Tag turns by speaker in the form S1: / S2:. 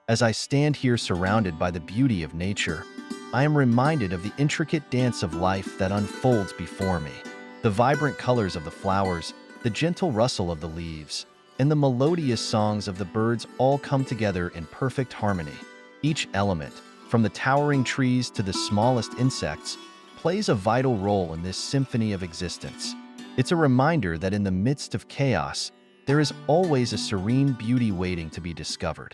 S1: As I stand here surrounded by the beauty of nature, I am reminded of the intricate dance of life that unfolds before me. The vibrant colors of the flowers, the gentle rustle of the leaves, and the melodious songs of the birds all come together in perfect harmony. Each element, from the towering trees to the smallest insects, plays a vital role in this symphony of existence. It's a reminder that in the midst of chaos, there is always a serene beauty waiting to be discovered.